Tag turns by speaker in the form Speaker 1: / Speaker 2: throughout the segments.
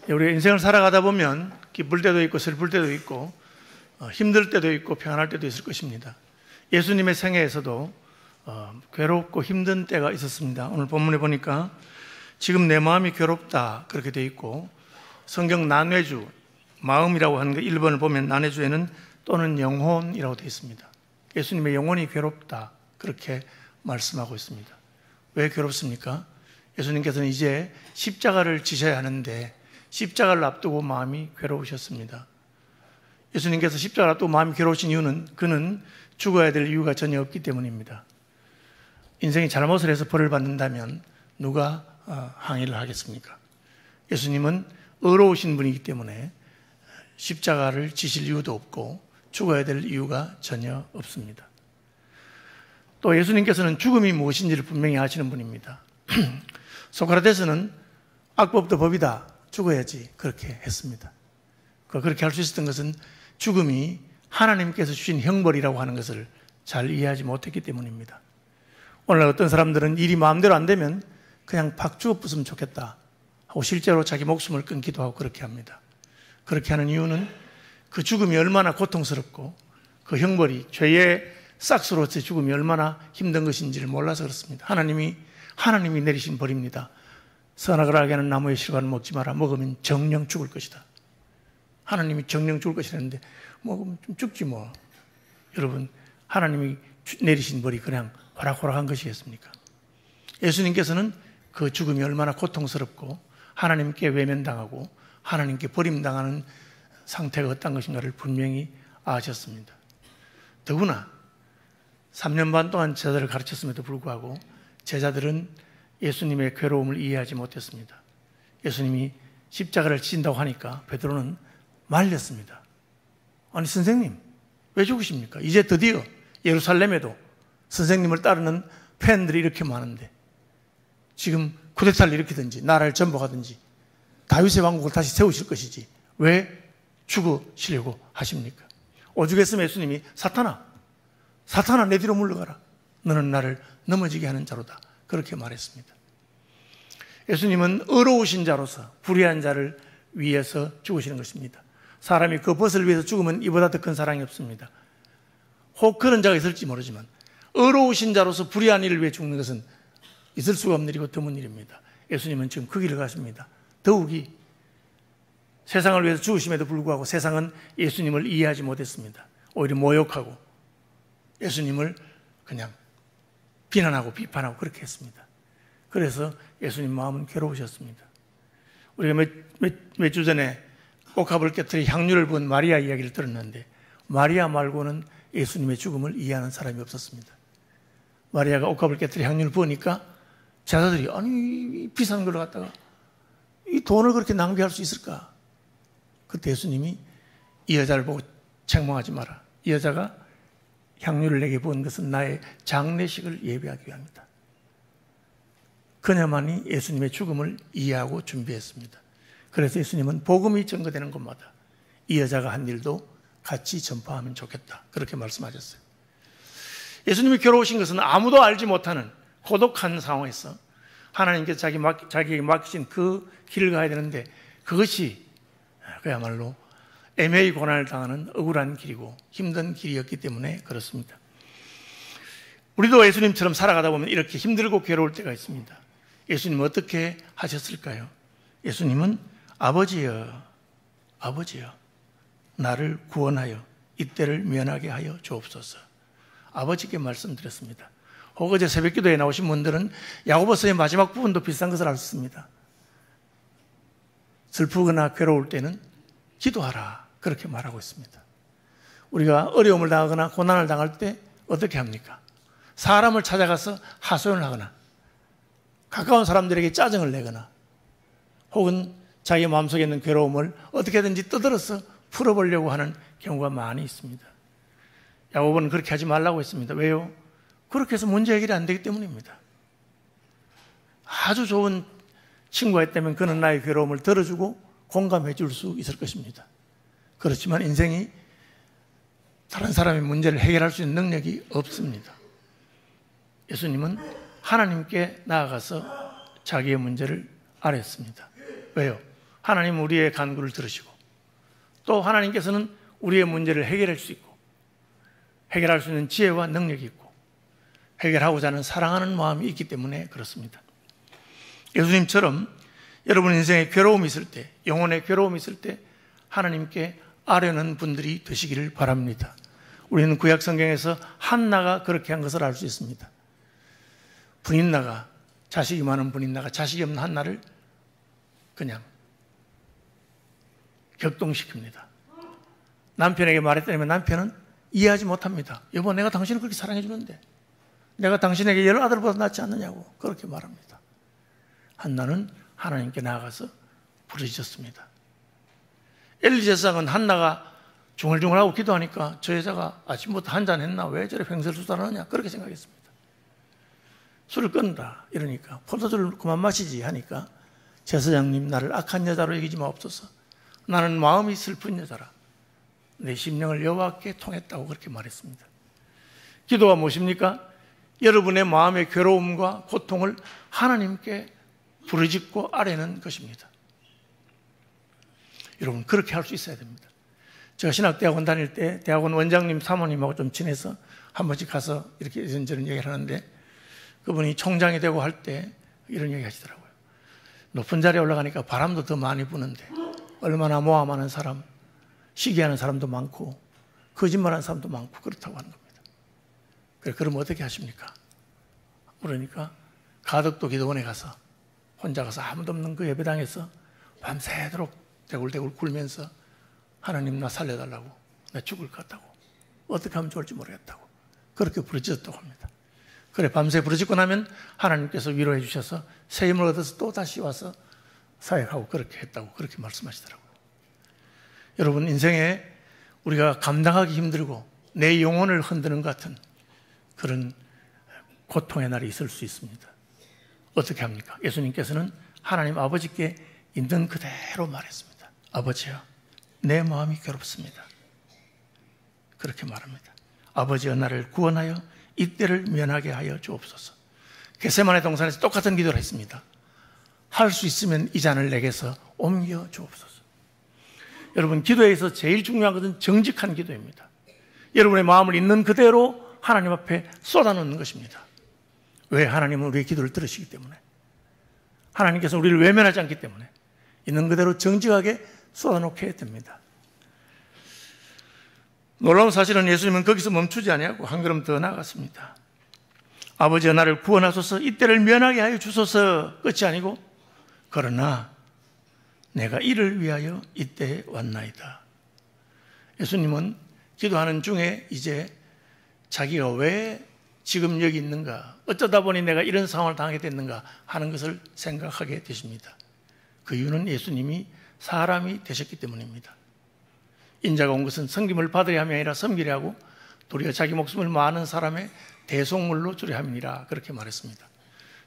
Speaker 1: 우리가 인생을 살아가다 보면 기쁠 때도 있고 슬플 때도 있고 힘들 때도 있고 평안할 때도 있을 것입니다. 예수님의 생애에서도 괴롭고 힘든 때가 있었습니다. 오늘 본문에 보니까 지금 내 마음이 괴롭다 그렇게 되어 있고, 성경 난외주 마음이라고 하는 거 1번을 보면 난외주에는 또는 영혼이라고 되어 있습니다. 예수님의 영혼이 괴롭다 그렇게 말씀하고 있습니다. 왜 괴롭습니까? 예수님께서는 이제 십자가를 지셔야 하는데 십자가를 앞두고 마음이 괴로우셨습니다. 예수님께서 십자가를 앞두고 마음이 괴로우신 이유는 그는 죽어야 될 이유가 전혀 없기 때문입니다. 인생이 잘못을 해서 벌을 받는다면 누가 항의를 하겠습니까? 예수님은 의로우신 분이기 때문에 십자가를 지실 이유도 없고 죽어야 될 이유가 전혀 없습니다. 또 예수님께서는 죽음이 무엇인지를 분명히 아시는 분입니다. 소크라테스는 악법도 법이다, 죽어야지 그렇게 했습니다. 그렇게 할 수 있었던 것은 죽음이 하나님께서 주신 형벌이라고 하는 것을 잘 이해하지 못했기 때문입니다. 오늘날 어떤 사람들은 일이 마음대로 안 되면 그냥 팍 죽어버렸으면 좋겠다 하고 실제로 자기 목숨을 끊기도 하고 그렇게 합니다. 그렇게 하는 이유는 그 죽음이 얼마나 고통스럽고 그 형벌이 죄의 싹스로서의 죽음이 얼마나 힘든 것인지를 몰라서 그렇습니다. 하나님이 내리신 벌입니다. 선악을 알게 하는 나무의 실과는 먹지 마라. 먹으면 정령 죽을 것이다. 하나님이 정령 죽을 것이라는데 먹으면 좀 죽지 뭐. 여러분, 하나님이 내리신 벌이 그냥 호락호락한 것이겠습니까? 예수님께서는 그 죽음이 얼마나 고통스럽고 하나님께 외면당하고 하나님께 버림당하는 상태가 어떤 것인가를 분명히 아셨습니다. 더구나 3년 반 동안 제자들을 가르쳤음에도 불구하고 제자들은 예수님의 괴로움을 이해하지 못했습니다. 예수님이 십자가를 지신다고 하니까 베드로는 말렸습니다. 아니 선생님, 왜 죽으십니까? 이제 드디어 예루살렘에도 선생님을 따르는 팬들이 이렇게 많은데 지금 쿠데타를 일으키든지 나라를 전복하든지 다윗의 왕국을 다시 세우실 것이지 왜 죽으시려고 하십니까? 오죽했으면 예수님이 사탄아 내 뒤로 물러가라. 너는 나를 넘어지게 하는 자로다. 그렇게 말했습니다. 예수님은 의로우신 자로서 불의한 자를 위해서 죽으시는 것입니다. 사람이 그 벗을 위해서 죽으면 이보다 더 큰 사랑이 없습니다. 혹 그런 자가 있을지 모르지만 의로우신 자로서 불의한 일을 위해 죽는 것은 있을 수가 없는 일이고 드문 일입니다. 예수님은 지금 그 길을 가십니다. 더욱이 세상을 위해서 죽으심에도 불구하고 세상은 예수님을 이해하지 못했습니다. 오히려 모욕하고 예수님을 그냥 비난하고 비판하고 그렇게 했습니다. 그래서 예수님 마음은 괴로우셨습니다. 우리가 몇 주 전에 옥합을 깨뜨려 향유를 부은 마리아 이야기를 들었는데 마리아 말고는 예수님의 죽음을 이해하는 사람이 없었습니다. 마리아가 옥합을 깨뜨려 향유를 부으니까 제자들이 아니 비싼 걸 갖다가 이 돈을 그렇게 낭비할 수 있을까? 그때 예수님이 이 여자를 보고 책망하지 마라. 이 여자가 향유를 내게 부은 것은 나의 장례식을 예비하기 위함이다. 그녀만이 예수님의 죽음을 이해하고 준비했습니다. 그래서 예수님은 복음이 전거되는 곳마다 이 여자가 한 일도 같이 전파하면 좋겠다. 그렇게 말씀하셨어요. 예수님이 괴로우신 것은 아무도 알지 못하는 고독한 상황에서 하나님께서 자기에게 맡기신 그 길을 가야 되는데 그것이 그야말로 애매히 고난을 당하는 억울한 길이고 힘든 길이었기 때문에 그렇습니다. 우리도 예수님처럼 살아가다 보면 이렇게 힘들고 괴로울 때가 있습니다. 예수님은 어떻게 하셨을까요? 예수님은 아버지여 나를 구원하여 이때를 면하게 하여 주옵소서. 아버지께 말씀드렸습니다. 혹 어제 새벽기도에 나오신 분들은 야고보서의 마지막 부분도 비슷한 것을 알 수 있습니다. 슬프거나 괴로울 때는 기도하라 그렇게 말하고 있습니다. 우리가 어려움을 당하거나 고난을 당할 때 어떻게 합니까? 사람을 찾아가서 하소연을 하거나 가까운 사람들에게 짜증을 내거나 혹은 자기 마음속에 있는 괴로움을 어떻게든지 떠들어서 풀어보려고 하는 경우가 많이 있습니다. 야고보는 그렇게 하지 말라고 했습니다. 왜요? 그렇게 해서 문제 해결이 안 되기 때문입니다. 아주 좋은 친구가 있다면 그는 나의 괴로움을 들어주고 공감해 줄 수 있을 것입니다. 그렇지만 인생이 다른 사람의 문제를 해결할 수 있는 능력이 없습니다. 예수님은 하나님께 나아가서 자기의 문제를 아뢰었습니다. 왜요? 하나님은 우리의 간구를 들으시고 또 하나님께서는 우리의 문제를 해결할 수 있고 해결할 수 있는 지혜와 능력이 있고 해결하고자 하는 사랑하는 마음이 있기 때문에 그렇습니다. 예수님처럼 여러분 인생에 괴로움이 있을 때, 영혼의 괴로움이 있을 때 하나님께 아뢰는 분들이 되시기를 바랍니다. 우리는 구약 성경에서 한나가 그렇게 한 것을 알 수 있습니다. 분인나가, 자식이 많은 분인나가 자식이 없는 한나를 그냥 격동시킵니다. 남편에게 말했더니 남편은 이해하지 못합니다. 여보, 내가 당신을 그렇게 사랑해 주는데 내가 당신에게 10아들보다 낫지 않느냐고 그렇게 말합니다. 한나는 하나님께 나아가서 부르짖었습니다. 엘리 제사장은 한나가 중얼중얼하고 기도하니까 저 여자가 아침부터 한잔 했나? 왜 저래 횡설수설하느냐? 그렇게 생각했습니다. 술을 끊다 이러니까 포도주를 그만 마시지 하니까 제사장님, 나를 악한 여자로 여기지 마옵소서. 나는 마음이 슬픈 여자라. 내 심령을 여호와께 통했다고 그렇게 말했습니다. 기도가 무엇입니까? 여러분의 마음의 괴로움과 고통을 하나님께 부르짖고 아뢰는 것입니다. 여러분, 그렇게 할 수 있어야 됩니다. 제가 신학대학원 다닐 때 대학원 원장님 사모님하고 좀 친해서 한 번씩 가서 이렇게 이런저런 얘기를 하는데 그분이 총장이 되고 할 때 이런 얘기 하시더라고요. 높은 자리에 올라가니까 바람도 더 많이 부는데 얼마나 모함하는 사람, 시기하는 사람도 많고 거짓말하는 사람도 많고 그렇다고 하는 겁니다. 그래, 그럼 어떻게 하십니까? 그러니까 가덕도 기도원에 가서 혼자 가서 아무도 없는 그 예배당에서 밤새도록 대굴대굴 굴면서 하나님, 나 살려달라고, 나 죽을 것 같다고, 어떻게 하면 좋을지 모르겠다고 그렇게 부르짖었다고 합니다. 그래, 밤새 부르짖고 나면 하나님께서 위로해 주셔서 새 힘을 얻어서 또 다시 와서 사역하고 그렇게 했다고 그렇게 말씀하시더라고요. 여러분, 인생에 우리가 감당하기 힘들고 내 영혼을 흔드는 것 같은 그런 고통의 날이 있을 수 있습니다. 어떻게 합니까? 예수님께서는 하나님 아버지께 있는 그대로 말했습니다. 아버지여, 내 마음이 괴롭습니다. 그렇게 말합니다. 아버지여, 나를 구원하여 이때를 면하게 하여 주옵소서. 겟세마네 동산에서 똑같은 기도를 했습니다. 할 수 있으면 이 잔을 내게서 옮겨 주옵소서. 여러분, 기도에서 제일 중요한 것은 정직한 기도입니다. 여러분의 마음을 있는 그대로 하나님 앞에 쏟아놓는 것입니다. 왜? 하나님은 우리의 기도를 들으시기 때문에, 하나님께서 우리를 외면하지 않기 때문에 있는 그대로 정직하게 쏟아놓게 됩니다. 놀라운 사실은 예수님은 거기서 멈추지 아니하고 한 걸음 더 나아갔습니다. 아버지여, 나를 구원하소서, 이때를 면하게 하여 주소서. 끝이 아니고 그러나 내가 이를 위하여 이때에 왔나이다. 예수님은 기도하는 중에 이제 자기가 왜 지금 여기 있는가, 어쩌다 보니 내가 이런 상황을 당하게 됐는가 하는 것을 생각하게 되십니다. 그 이유는 예수님이 사람이 되셨기 때문입니다. 인자가 온 것은 섬김을 받으려 함이 아니라 섬기려 하고 도리어 자기 목숨을 많은 사람의 대속물로 주려 함이니라 그렇게 말했습니다.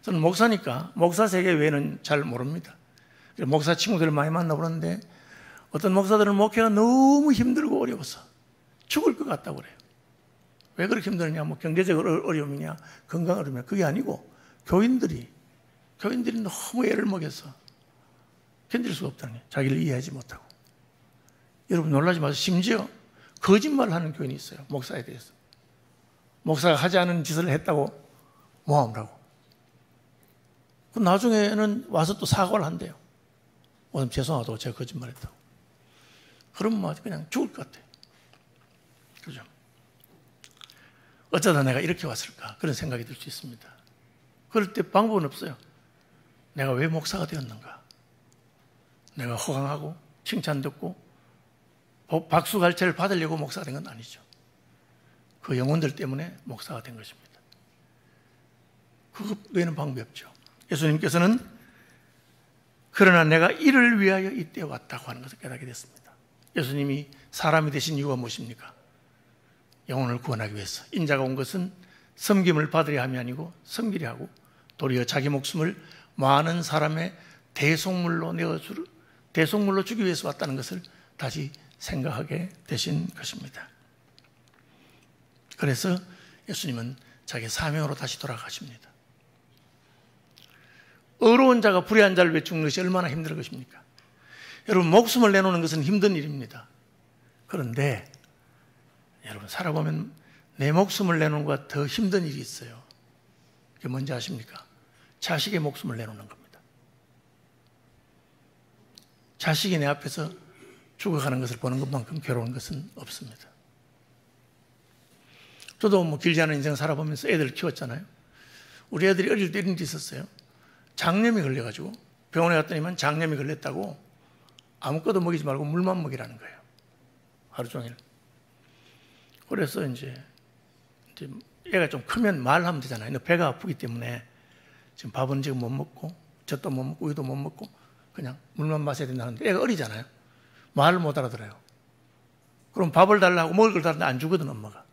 Speaker 1: 저는 목사니까 목사 세계 외에는 잘 모릅니다. 목사 친구들을 많이 만나보는데 어떤 목사들은 목회가 너무 힘들고 어려워서 죽을 것 같다고 그래요. 왜 그렇게 힘드냐? 뭐 경제적 어려움이냐, 건강 어려움이냐, 그게 아니고 교인들이 너무 애를 먹여서 견딜 수가 없다는 거예요. 자기를 이해하지 못하고. 여러분, 놀라지 마세요. 심지어 거짓말을 하는 교인이 있어요. 목사에 대해서. 목사가 하지 않은 짓을 했다고 모함을 하고. 나중에는 와서 또 사과를 한대요. 오늘 죄송하다고 제가 거짓말했다고. 그러면 그냥 죽을 것 같아요. 그죠? 어쩌다 내가 이렇게 왔을까? 그런 생각이 들 수 있습니다. 그럴 때 방법은 없어요. 내가 왜 목사가 되었는가? 내가 호강하고 칭찬 듣고 박수갈채를 받으려고 목사가 된 건 아니죠. 그 영혼들 때문에 목사가 된 것입니다. 그것 외에는 방법이 없죠. 예수님께서는 그러나 내가 이를 위하여 이때 왔다고 하는 것을 깨닫게 됐습니다. 예수님이 사람이 되신 이유가 무엇입니까? 영혼을 구원하기 위해서. 인자가 온 것은 섬김을 받으려 함이 아니고 섬기려 하고 도리어 자기 목숨을 많은 사람의 대속물로 주기 위해서 왔다는 것을 다시 생각하게 되신 것입니다. 그래서 예수님은 자기 사명으로 다시 돌아가십니다. 의로운 자가 불의한 자를 왜 죽는 것이 얼마나 힘들 것입니까? 여러분, 목숨을 내놓는 것은 힘든 일입니다. 그런데 여러분, 살아보면 내 목숨을 내놓는 것과 더 힘든 일이 있어요. 그게 뭔지 아십니까? 자식의 목숨을 내놓는 겁니다. 자식이 내 앞에서 죽어가는 것을 보는 것만큼 괴로운 것은 없습니다. 저도 뭐 길지 않은 인생 살아보면서 애들을 키웠잖아요. 우리 애들이 어릴 때 이런 일이 있었어요. 장염이 걸려가지고 병원에 갔더니만 장염이 걸렸다고 아무것도 먹이지 말고 물만 먹이라는 거예요. 하루 종일. 그래서 이제 애가 좀 크면 말하면 되잖아요. 너 배가 아프기 때문에 지금 밥은 지금 못 먹고 젖도 못 먹고 우유도 못 먹고 그냥 물만 마셔야 된다는데 애가 어리잖아요. 말을 못 알아들어요. 그럼 밥을 달라고 먹을 걸 달라는데 안 주거든, 엄마가.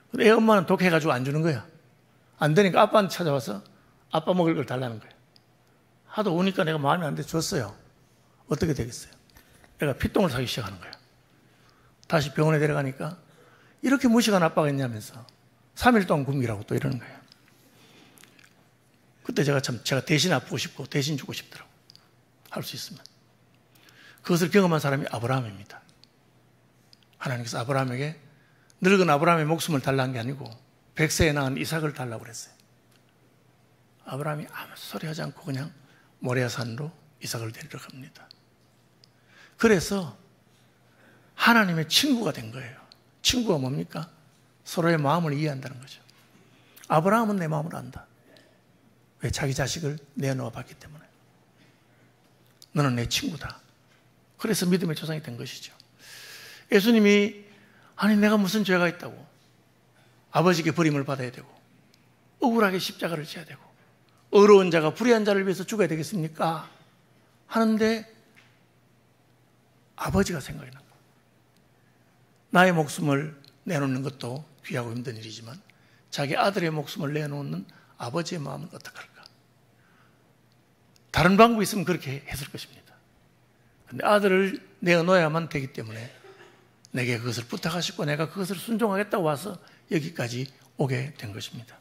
Speaker 1: 근데 애 엄마는 독해가지고 안 주는 거야. 안 되니까 아빠한테 찾아와서 아빠 먹을 걸 달라는 거야. 하도 오니까 내가 마음에 안 돼 줬어요. 어떻게 되겠어요? 애가 피똥을 사기 시작하는 거야. 다시 병원에 데려가니까 이렇게 무식한 아빠가 있냐면서 3일 동안 굶기라고 또 이러는 거예요. 그때 제가 대신 아프고 싶고 대신 주고 싶더라고. 할 수 있으면. 그것을 경험한 사람이 아브라함입니다. 하나님께서 아브라함에게 늙은 아브라함의 목숨을 달라는 게 아니고 100세에 낳은 이삭을 달라고 그랬어요. 아브라함이 아무 소리 하지 않고 그냥 모레아산으로 이삭을 데리러 갑니다. 그래서 하나님의 친구가 된 거예요. 친구가 뭡니까? 서로의 마음을 이해한다는 거죠. 아브라함은 내 마음을 안다. 왜? 자기 자식을 내놓아 봤기 때문에. 너는 내 친구다. 그래서 믿음의 조상이 된 것이죠. 예수님이 아니 내가 무슨 죄가 있다고 아버지께 버림을 받아야 되고 억울하게 십자가를 져야 되고 어려운 자가 불의한 자를 위해서 죽어야 되겠습니까? 하는데 아버지가 생각이 난 거예요. 나의 목숨을 내놓는 것도 귀하고 힘든 일이지만 자기 아들의 목숨을 내놓는 아버지의 마음은 어떡할까? 다른 방법이 있으면 그렇게 했을 것입니다. 그런데 아들을 내어놓아야만 되기 때문에 내게 그것을 부탁하시고 내가 그것을 순종하겠다고 와서 여기까지 오게 된 것입니다.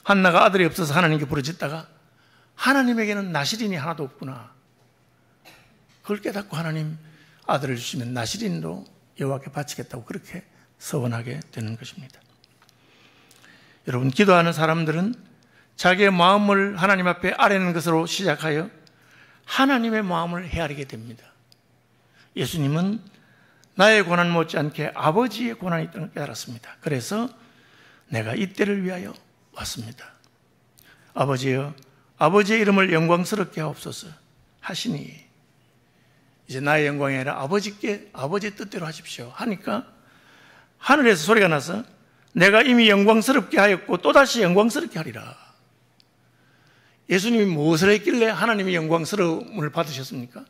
Speaker 1: 한나가 아들이 없어서 하나님께 부르짖다가 하나님에게는 나실인이 하나도 없구나. 그걸 깨닫고 하나님 아들을 주시면 나실인으로 여호와께 바치겠다고 그렇게 서원하게 되는 것입니다. 여러분, 기도하는 사람들은 자기의 마음을 하나님 앞에 아뢰는 것으로 시작하여 하나님의 마음을 헤아리게 됩니다. 예수님은 나의 고난 못지않게 아버지의 고난이 있다는 걸 깨달았습니다. 그래서 내가 이때를 위하여 왔습니다. 아버지여, 아버지의 이름을 영광스럽게 하옵소서 하시니 이제 나의 영광이 아니라 아버지의 뜻대로 하십시오 하니까 하늘에서 소리가 나서 내가 이미 영광스럽게 하였고 또다시 영광스럽게 하리라. 예수님이 무엇을 했길래 하나님이 영광스러움을 받으셨습니까?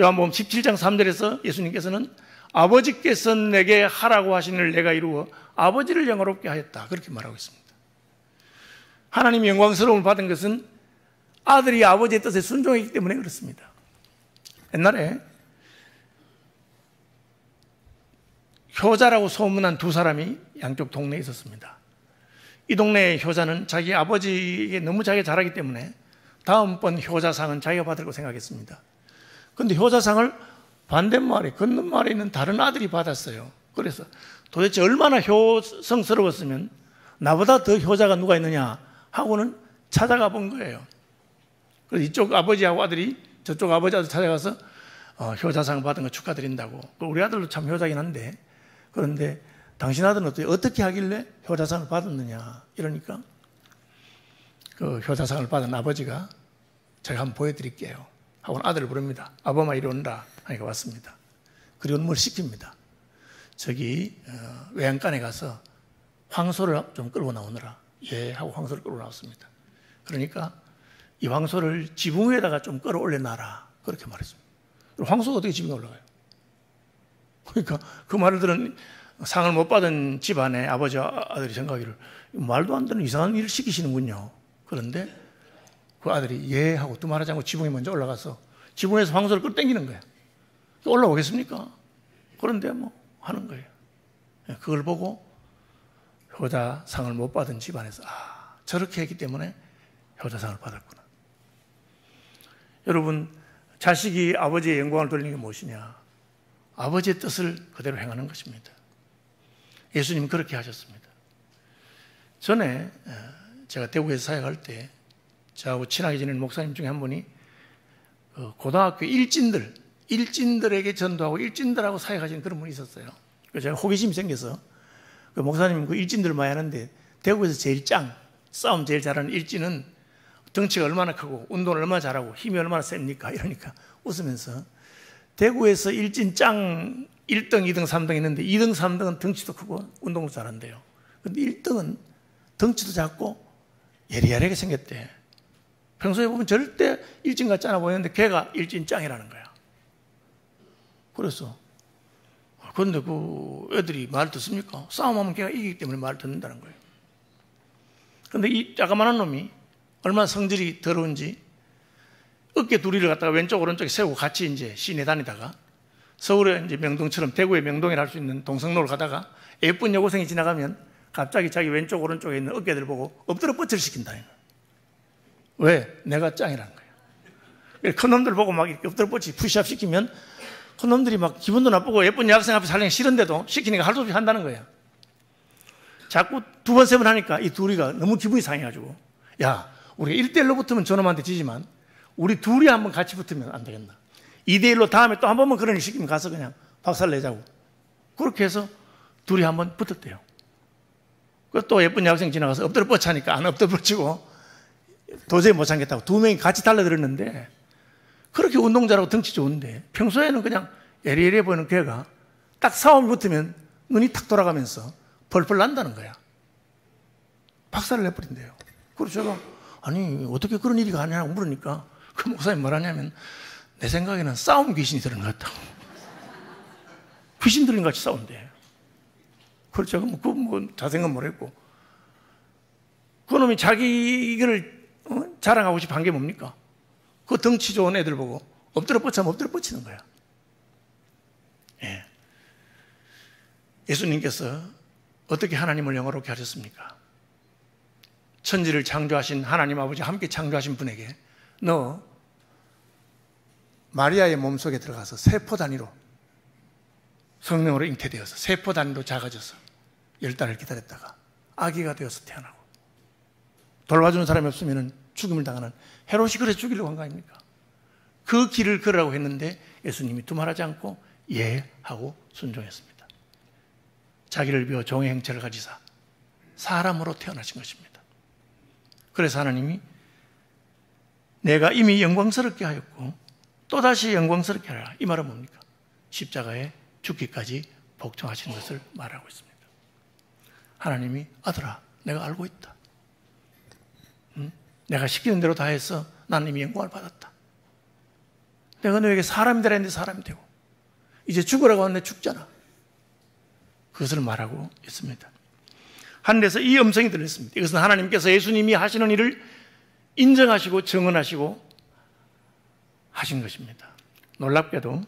Speaker 1: 요한복음 17장 3절에서 예수님께서는 아버지께서 내게 하라고 하신 일을 내가 이루어 아버지를 영화롭게 하였다 그렇게 말하고 있습니다. 하나님이 영광스러움을 받은 것은 아들이 아버지의 뜻에 순종했기 때문에 그렇습니다. 옛날에 효자라고 소문난 두 사람이 양쪽 동네에 있었습니다. 이 동네의 효자는 자기 아버지에게 너무 자기가 잘하기 때문에 다음번 효자상은 자기가 받을 거 생각했습니다. 그런데 효자상을 반대마을에 건넌 마을에 있는 다른 아들이 받았어요. 그래서 도대체 얼마나 효성스러웠으면 나보다 더 효자가 누가 있느냐 하고는 찾아가 본 거예요. 그래서 이쪽 아버지하고 아들이 저쪽 아버지한테 찾아가서 효자상 받은 거 축하드린다고. 우리 아들도 참 효자긴 한데 그런데 당신 아들은 어떻게 하길래 효자상을 받았느냐 이러니까 그 효자상을 받은 아버지가 제가 한번 보여드릴게요 하고 아들을 부릅니다. 아범아 이리 온다 하니까 왔습니다. 그리고 뭘 시킵니다. 저기 외양간에 가서 황소를 좀 끌고 나오느라. 예 하고 황소를 끌고 나왔습니다. 그러니까 이 황소를 지붕 위에다가 좀 끌어올려 놔라 그렇게 말했습니다. 황소가 어떻게 지붕에 올라가요? 그러니까 그 말을 들은 상을 못 받은 집안의 아버지와 아들이 생각하기를 말도 안 되는 이상한 일을 시키시는군요. 그런데 그 아들이 예 하고 또 말하지 않고 지붕에 먼저 올라가서 지붕에서 황소를 끌어당기는 거예요. 올라오겠습니까? 그런데 뭐 하는 거예요. 그걸 보고 효자상을 못 받은 집안에서 저렇게 했기 때문에 효자상을 받았구나. 여러분, 자식이 아버지의 영광을 돌리는 게 무엇이냐? 아버지의 뜻을 그대로 행하는 것입니다. 예수님 그렇게 하셨습니다. 전에 제가 대구에서 사역할 때 저하고 친하게 지내는 목사님 중에 한 분이 고등학교 일진들에게 전도하고 일진들하고 사역하시는 그런 분이 있었어요. 그래서 제가 호기심이 생겨서 그 목사님 그 일진들 많이 하는데 대구에서 제일 싸움 제일 잘하는 일진은 덩치가 얼마나 크고 운동을 얼마나 잘하고 힘이 얼마나 셉니까? 이러니까 웃으면서 대구에서 일진 짱 1등, 2등, 3등 있는데 2등, 3등은 덩치도 크고 운동도 잘한대요. 근데 1등은 덩치도 작고 예리하게 생겼대. 평소에 보면 절대 일진 같지 않아 보이는데 걔가 일진 짱이라는 거야. 그래서 그런데 그 애들이 말 듣습니까? 싸움하면 걔가 이기기 때문에 말 듣는다는 거예요. 그런데 이 자그마한 놈이 얼마나 성질이 더러운지 어깨 둘이를 갖다가 왼쪽 오른쪽에 세우고 같이 이제 시내 다니다가 서울에 이제 명동처럼 대구의 명동에 할 수 있는 동성로를 가다가 예쁜 여고생이 지나가면 갑자기 자기 왼쪽 오른쪽에 있는 어깨들 보고 엎드려 뻗치를 시킨다. 왜? 내가 짱이라는 거예요. 큰 놈들 보고 막 이렇게 엎드려 뻗치 푸시업 시키면 큰 놈들이 막 기분도 나쁘고 예쁜 여학생 앞에서 하려니 싫은데도 시키니까 할 수 없이 한다는 거야. 자꾸 두 번, 세 번 하니까 이 둘이가 너무 기분이 상해가지고 야, 우리가 1대1로 붙으면 저놈한테 지지만 우리 둘이 한번 같이 붙으면 안 되겠나. 2대1로 다음에 또 한 번만 그런 일 시키면 가서 그냥 박살 내자고. 그렇게 해서 둘이 한번 붙었대요. 또 예쁜 여학생 지나가서 엎드려 뻗치니까 안 엎드려 뻗치고 도저히 못 참겠다고 두 명이 같이 달려들었는데 그렇게 운동 잘하고 덩치 좋은데 평소에는 그냥 예리예리해 보이는 걔가 딱 싸움이 붙으면 눈이 탁 돌아가면서 펄펄 난다는 거야. 박살을 내버린대요. 그래서 제가 아니 어떻게 그런 일이 가냐고 물으니까 그 목사님 뭐라냐면 내 생각에는 싸움 귀신이 들은 것 같다고. 귀신 들린 것 같이 싸운대. 그래서 제가 뭐 자생은 모르겠고 그놈이 자기 이걸 자랑하고 싶어 한 게 뭡니까? 그 덩치 좋은 애들 보고 엎드려 뻗치면 엎드려 뻗치는 거야. 예. 예수님께서 어떻게 하나님을 영화롭게 하셨습니까? 천지를 창조하신 하나님 아버지 함께 창조하신 분에게 너 마리아의 몸속에 들어가서 세포 단위로 성령으로 잉태되어서 세포 단위로 작아져서 10달을 기다렸다가 아기가 되어서 태어나고 돌봐주는 사람이 없으면 죽임을 당하는 헤롯이 그래서 죽이려고 한 거 아닙니까? 그 길을 걸으라고 했는데 예수님이 두말하지 않고 예 하고 순종했습니다. 자기를 비워 종의 형체를 가지사 사람으로 태어나신 것입니다. 그래서 하나님이 내가 이미 영광스럽게 하였고 또다시 영광스럽게 하라. 이 말은 뭡니까? 십자가에 죽기까지 복종하시는 것을 말하고 있습니다. 하나님이 아들아 내가 알고 있다. 내가 시키는 대로 다 해서 나는 이미 영광을 받았다. 내가 너에게 사람이 되라 했는데 사람이 되고 이제 죽으라고 하는데 죽잖아. 그것을 말하고 있습니다. 하늘에서 이 음성이 들렸습니다. 이것은 하나님께서 예수님이 하시는 일을 인정하시고 증언하시고 하신 것입니다. 놀랍게도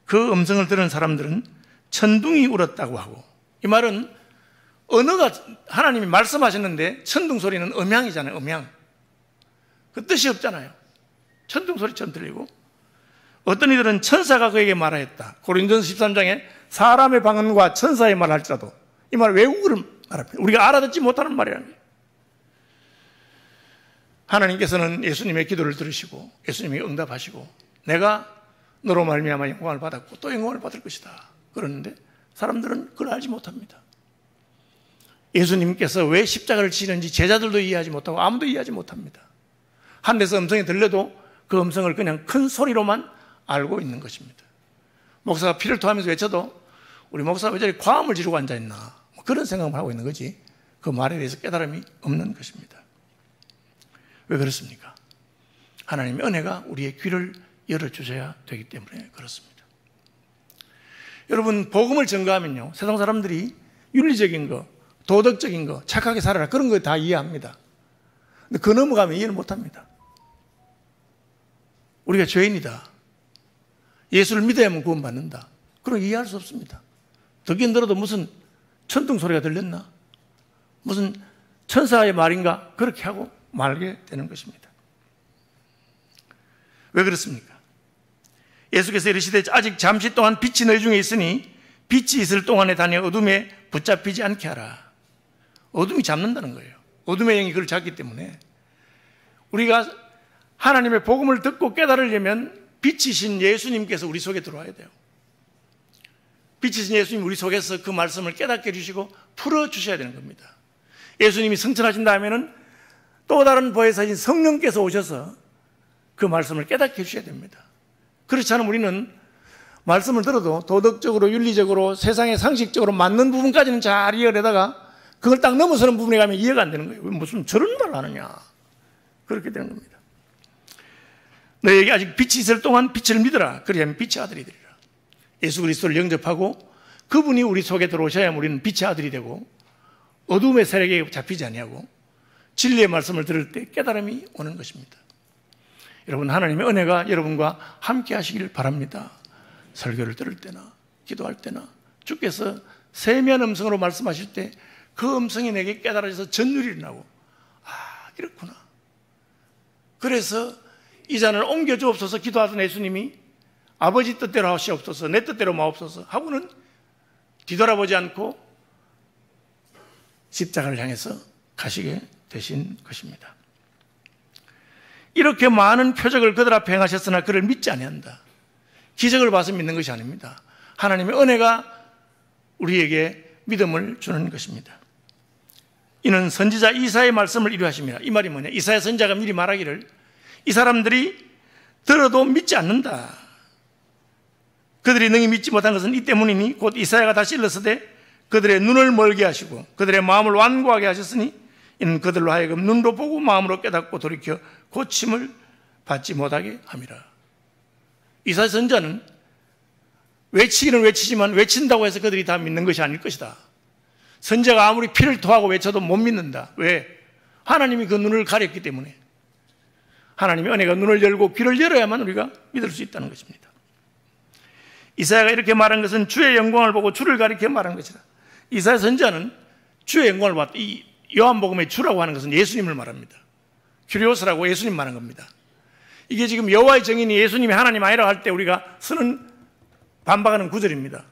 Speaker 1: 그 음성을 들은 사람들은 천둥이 울었다고 하고 이 말은 언어가 하나님이 말씀하셨는데 천둥 소리는 음향이잖아요. 음향. 그 뜻이 없잖아요. 천둥 소리처럼 들리고 어떤 이들은 천사가 그에게 말하였다. 고린도전서 13장에 사람의 방언과 천사의 말 할지라도 이 말 외국어를 말합니다. 우리가 알아듣지 못하는 말이라는 거예요. 하나님께서는 예수님의 기도를 들으시고 예수님이 응답하시고 내가 너로 말미암아 영광을 받았고 또 영광을 받을 것이다. 그러는데 사람들은 그걸 알지 못합니다. 예수님께서 왜 십자가를 지는지 제자들도 이해하지 못하고 아무도 이해하지 못합니다. 하늘에서 음성이 들려도 그 음성을 그냥 큰 소리로만 알고 있는 것입니다. 목사가 피를 토하면서 외쳐도 우리 목사가 왜 저리 과음을 지르고 앉아있나 뭐 그런 생각을 하고 있는 거지 그 말에 대해서 깨달음이 없는 것입니다. 왜 그렇습니까? 하나님의 은혜가 우리의 귀를 열어주셔야 되기 때문에 그렇습니다. 여러분 복음을 전가하면요 세상 사람들이 윤리적인 거 도덕적인 거 착하게 살아라 그런 거 다 이해합니다. 근데 그 넘어가면 이해를 못합니다. 우리가 죄인이다. 예수를 믿어야만 구원받는다. 그런 거 이해할 수 없습니다. 듣긴 들어도 무슨 천둥 소리가 들렸나? 무슨 천사의 말인가? 그렇게 하고 말게 되는 것입니다. 왜 그렇습니까? 예수께서 이르시되 아직 잠시 동안 빛이 너희 중에 있으니 빛이 있을 동안에 다녀 어둠에 붙잡히지 않게 하라. 어둠이 잡는다는 거예요. 어둠의 영이 그를 잡기 때문에 우리가 하나님의 복음을 듣고 깨달으려면 빛이신 예수님께서 우리 속에 들어와야 돼요. 빛이신 예수님 우리 속에서 그 말씀을 깨닫게 해주시고 풀어주셔야 되는 겁니다. 예수님이 승천하신 다음에는 또 다른 보혜사신 성령께서 오셔서 그 말씀을 깨닫게 해주셔야 됩니다. 그렇지 않으면 우리는 말씀을 들어도 도덕적으로 윤리적으로 세상의 상식적으로 맞는 부분까지는 잘 이해하려다가 그걸 딱 넘어서는 부분에 가면 이해가 안 되는 거예요. 무슨 저런 말을 하느냐. 그렇게 되는 겁니다. 너에게 아직 빛이 있을 동안 빛을 믿어라. 그리하면 빛의 아들이 되리라. 예수 그리스도를 영접하고 그분이 우리 속에 들어오셔야 우리는 빛의 아들이 되고 어둠의 세력에 잡히지 아니하고 진리의 말씀을 들을 때 깨달음이 오는 것입니다. 여러분, 하나님의 은혜가 여러분과 함께 하시길 바랍니다. 설교를 들을 때나 기도할 때나 주께서 세미한 음성으로 말씀하실 때 그 음성이 내게 깨달아져서 전율이 나고 이렇구나. 그래서 이 잔을 옮겨 주옵소서 기도하던 예수님이 아버지 뜻대로 하시옵소서 내 뜻대로 마옵소서 하고는 뒤돌아보지 않고 십자가를 향해서 가시게 되신 것입니다. 이렇게 많은 표적을 그들 앞에 행하셨으나 그를 믿지 아니한다. 기적을 봐서 믿는 것이 아닙니다. 하나님의 은혜가 우리에게 믿음을 주는 것입니다. 이는 선지자 이사야의 말씀을 이루하십니다. 이 말이 뭐냐? 이사야 선지자가 미리 말하기를 이 사람들이 들어도 믿지 않는다. 그들이 능히 믿지 못한 것은 이 때문이니 곧 이사야가 다시 일렀으되 그들의 눈을 멀게 하시고 그들의 마음을 완고하게 하셨으니 이는 그들로 하여금 눈으로 보고 마음으로 깨닫고 돌이켜 고침을 받지 못하게 함이라. 이사야 선지자는 외치기는 외치지만 외친다고 해서 그들이 다 믿는 것이 아닐 것이다. 선지자가 아무리 피를 토하고 외쳐도 못 믿는다. 왜? 하나님이 그 눈을 가렸기 때문에. 하나님의 은혜가 눈을 열고 귀를 열어야만 우리가 믿을 수 있다는 것입니다. 이사야가 이렇게 말한 것은 주의 영광을 보고 주를 가리켜 말한 것이다. 이사야 선지자는 주의 영광을 봤다. 이 요한복음의 주라고 하는 것은 예수님을 말합니다. 큐리오스라고 예수님 말한 겁니다. 이게 지금 여호와의 증인이 예수님이 하나님 아니라고 할 때 우리가 쓰는 반박하는 구절입니다.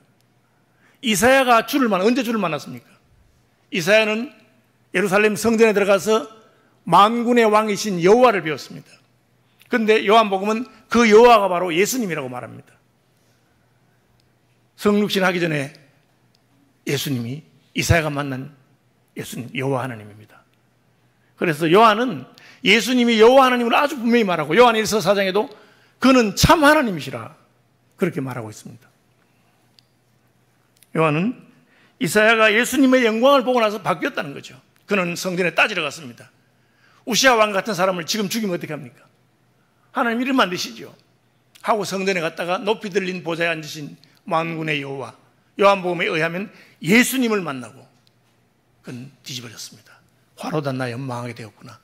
Speaker 1: 이사야가 언제 주를 만났습니까? 이사야는 예루살렘 성전에 들어가서 만군의 왕이신 여호와를 배웠습니다. 그런데 요한복음은 그 여호와가 바로 예수님이라고 말합니다. 성육신 하기 전에 예수님이 이사야가 만난 예수님, 여호와 하나님입니다. 그래서 요한은 예수님이 여호와 하나님을 아주 분명히 말하고 요한 1서 4장에도 그는 참 하나님이시라 그렇게 말하고 있습니다. 요한은 이사야가 예수님의 영광을 보고 나서 바뀌었다는 거죠. 그는 성전에 따지러 갔습니다. 우시아 왕 같은 사람을 지금 죽이면 어떻게 합니까? 하나님 이름 만드시죠. 하고 성전에 갔다가 높이 들린 보좌에 앉으신 만군의 여호와, 요한복음에 의하면 예수님을 만나고 그는 뒤집어졌습니다. 화로다 나 연망하게 되었구나.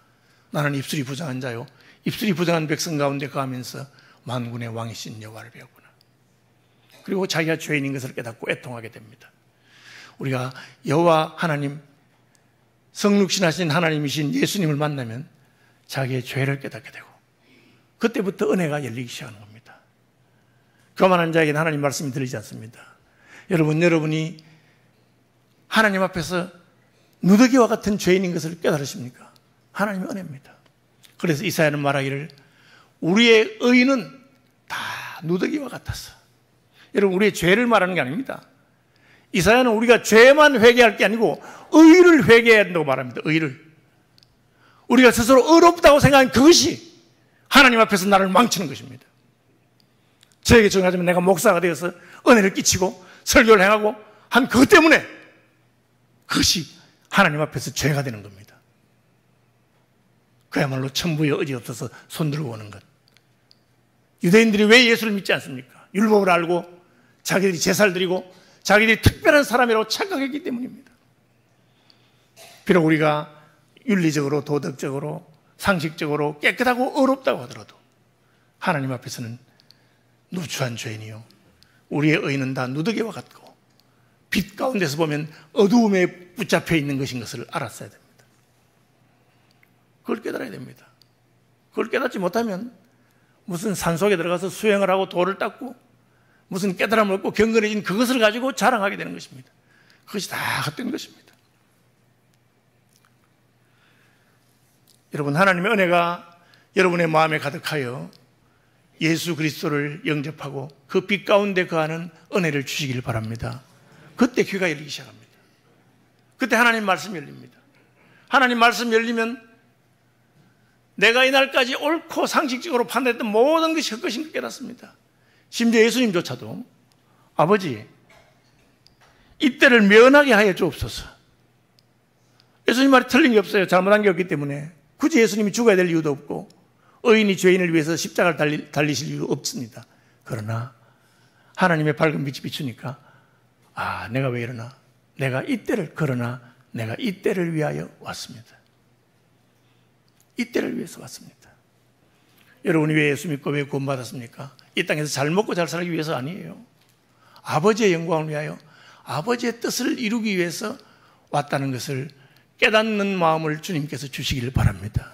Speaker 1: 나는 입술이 부정한 자요 입술이 부정한 백성 가운데 거하면서 만군의 왕이신 여호와를 배웠구나. 그리고 자기가 죄인인 것을 깨닫고 애통하게 됩니다. 우리가 여호와 하나님, 성육신하신 하나님이신 예수님을 만나면 자기의 죄를 깨닫게 되고 그때부터 은혜가 열리기 시작하는 겁니다. 교만한 자에게는 하나님 말씀이 들리지 않습니다. 여러분이 하나님 앞에서 누더기와 같은 죄인인 것을 깨달으십니까? 하나님의 은혜입니다. 그래서 이사야는 말하기를 우리의 의는 다 누더기와 같았어. 여러분, 우리의 죄를 말하는 게 아닙니다. 이사야는 우리가 죄만 회개할 게 아니고 의를 회개해야 한다고 말합니다. 의를. 우리가 스스로 의롭다고 생각하는 그것이 하나님 앞에서 나를 망치는 것입니다. 저에게 정하자면 내가 목사가 되어서 은혜를 끼치고 설교를 행하고 한 그것 때문에 그것이 하나님 앞에서 죄가 되는 겁니다. 그야말로 천부의 의지 없어서 손들고 오는 것. 유대인들이 왜 예수를 믿지 않습니까? 율법을 알고 자기들이 제사를 드리고 자기들이 특별한 사람이라고 착각했기 때문입니다. 비록 우리가 윤리적으로 도덕적으로 상식적으로 깨끗하고 의롭다고 하더라도 하나님 앞에서는 누추한 죄인이요 우리의 의는 다 누더기와 같고 빛 가운데서 보면 어두움에 붙잡혀 있는 것인 것을 알았어야 됩니다. 그걸 깨달아야 됩니다. 그걸 깨닫지 못하면 무슨 산속에 들어가서 수행을 하고 돌을 닦고 무슨 깨달음을 얻고 경건해진 그것을 가지고 자랑하게 되는 것입니다. 그것이 다 헛된 것입니다. 여러분, 하나님의 은혜가 여러분의 마음에 가득하여 예수 그리스도를 영접하고 그 빛 가운데 거하는 은혜를 주시길 바랍니다. 그때 귀가 열리기 시작합니다. 그때 하나님 말씀이 열립니다. 하나님 말씀 열리면 내가 이날까지 옳고 상식적으로 판단했던 모든 것이 헛것인 걸 깨닫습니다. 심지어 예수님조차도 아버지, 이때를 면하게 하여 주옵소서. 예수님 말이 틀린 게 없어요. 잘못한 게 없기 때문에 굳이 예수님이 죽어야 될 이유도 없고 의인이 죄인을 위해서 십자가를 달리실 이유 없습니다. 그러나 하나님의 밝은 빛이 비추니까 내가 왜 이러나? 내가 이때를 위하여 왔습니다. 이때를 위해서 왔습니다. 여러분이 왜 예수 믿고 왜 구원받았습니까? 이 땅에서 잘 먹고 잘 살기 위해서 아니에요. 아버지의 영광을 위하여 아버지의 뜻을 이루기 위해서 왔다는 것을 깨닫는 마음을 주님께서 주시기를 바랍니다.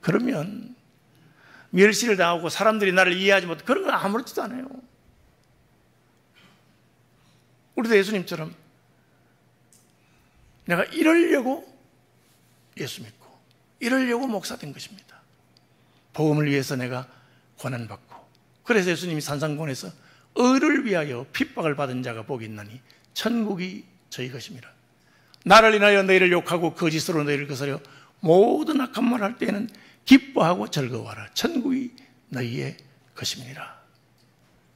Speaker 1: 그러면 멸시를 당하고 사람들이 나를 이해하지 못하고 그런 건 아무렇지도 않아요. 우리도 예수님처럼 내가 이러려고 예수 믿고 이러려고 목사 된 것입니다. 복음을 위해서 내가 고난받고, 그래서 예수님이 산상고에서 의를 위하여 핍박을 받은 자가 복이 있나니 천국이 저희 것입니다. 나를 인하여 너희를 욕하고 거짓으로 너희를 거스려 모든 악한 말 할 때에는 기뻐하고 즐거워하라. 천국이 너희의 것임이니라.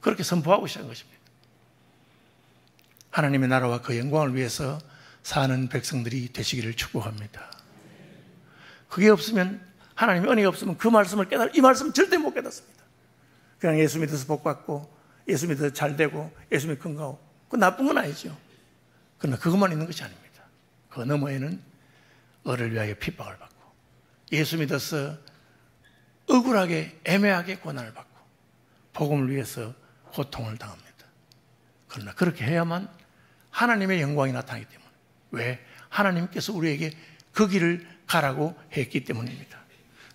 Speaker 1: 그렇게 선포하고 시작한 것입니다. 하나님의 나라와 그 영광을 위해서 사는 백성들이 되시기를 축복합니다. 그게 없으면, 하나님의 은혜가 없으면 그 말씀을 이 말씀 절대 못 깨닫습니다. 그냥 예수 믿어서 복 받고 예수 믿어서 잘 되고 예수 믿어 건강하고, 그건 나쁜 건 아니죠. 그러나 그것만 있는 것이 아닙니다. 그 너머에는 의를 위하여 핍박을 받고 예수 믿어서 억울하게 애매하게 고난을 받고 복음을 위해서 고통을 당합니다. 그러나 그렇게 해야만 하나님의 영광이 나타나기 때문에, 왜? 하나님께서 우리에게 그 길을 가라고 했기 때문입니다.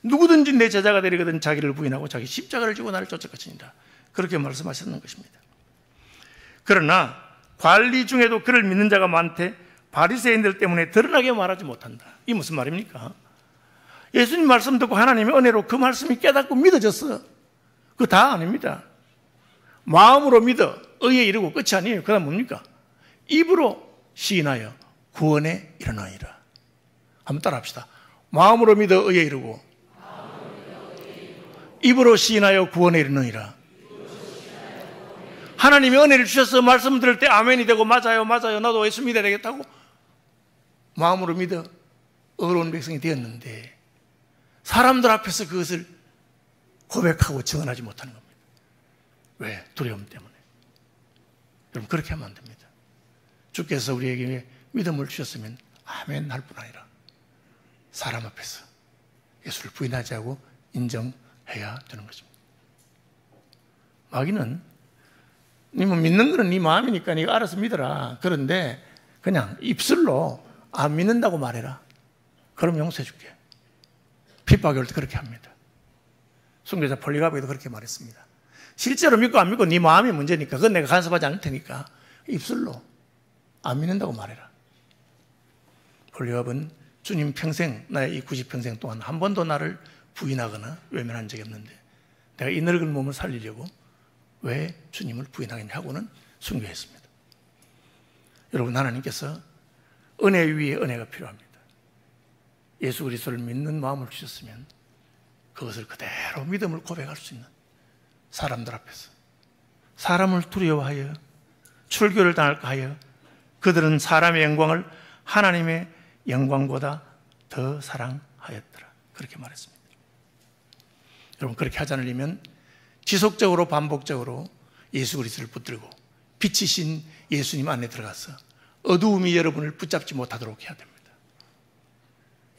Speaker 1: 누구든지 내 제자가 되려거든 자기를 부인하고 자기 십자가를 지고 나를 쫓을 것이니라. 그렇게 말씀하셨는 것입니다. 그러나 관리 중에도 그를 믿는 자가 많대 바리새인들 때문에 드러나게 말하지 못한다. 이게 무슨 말입니까? 예수님 말씀 듣고 하나님의 은혜로 그 말씀이 깨닫고 믿어졌어. 그거 다 아닙니다. 마음으로 믿어 의에 이르고 끝이 아니에요. 그 다음 뭡니까? 입으로 시인하여 구원에 이르나이라. 한번 따라합시다. 마음으로 믿어 의에 이르고 입으로 시인하여 구원에 이르느니라. 하나님이 은혜를 주셔서 말씀 들을 때 아멘이 되고 맞아요 나도 예수 믿어야 되겠다고 마음으로 믿어 의로운 백성이 되었는데 사람들 앞에서 그것을 고백하고 증언하지 못하는 겁니다. 왜? 두려움 때문에. 여러분, 그렇게 하면 안 됩니다. 주께서 우리에게 믿음을 주셨으면 아멘 할 뿐 아니라 사람 앞에서 예수를 부인하지 않고 인정해야 되는 것입니다. 마귀는 네 뭐 믿는 거는 네 마음이니까 네가 알아서 믿어라. 그런데 그냥 입술로 안 믿는다고 말해라. 그럼 용서해 줄게. 핍박이 올 때 그렇게 합니다. 순교자 폴리가브에도 그렇게 말했습니다. 실제로 믿고 안 믿고 네 마음이 문제니까 그건 내가 간섭하지 않을 테니까 입술로 안 믿는다고 말해라. 폴리갑은 주님 평생, 나의 이 90평생 동안 한 번도 나를 부인하거나 외면한 적이 없는데 내가 이 늙은 몸을 살리려고 왜 주님을 부인하겠냐 하고는 순교했습니다. 여러분, 하나님께서 은혜 위에 은혜가 필요합니다. 예수 그리스도를 믿는 마음을 주셨으면 그것을 그대로 믿음을 고백할 수 있는 사람들 앞에서, 사람을 두려워하여 출교를 당할까 하여 그들은 사람의 영광을 하나님의 영광보다 더 사랑하였더라. 그렇게 말했습니다. 여러분, 그렇게 하지 않으려면 지속적으로 반복적으로 예수 그리스도를 붙들고 빛이신 예수님 안에 들어가서 어두움이 여러분을 붙잡지 못하도록 해야 됩니다.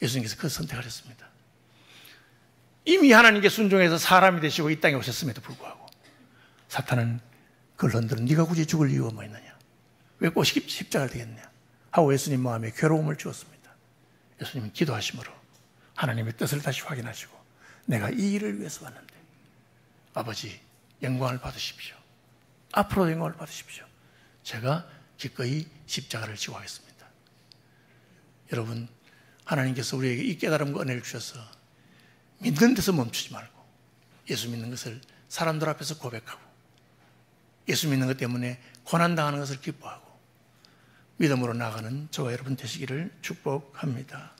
Speaker 1: 예수님께서 그 선택하셨습니다. 이미 하나님께 순종해서 사람이 되시고 이 땅에 오셨음에도 불구하고 사탄은 그걸 흔들어 네가 굳이 죽을 이유가 뭐 있느냐, 왜 꼭 십자가를 되겠냐 하고 예수님 마음에 괴로움을 주었습니다. 예수님은 기도하심으로 하나님의 뜻을 다시 확인하시고 내가 이 일을 위해서 왔는데 아버지 영광을 받으십시오. 앞으로도 영광을 받으십시오. 제가 기꺼이 십자가를 지고 하겠습니다. 여러분, 하나님께서 우리에게 이 깨달음과 은혜를 주셔서 믿는 데서 멈추지 말고 예수 믿는 것을 사람들 앞에서 고백하고 예수 믿는 것 때문에 고난당하는 것을 기뻐하고 믿음으로 나아가는 저와 여러분 되시기를 축복합니다.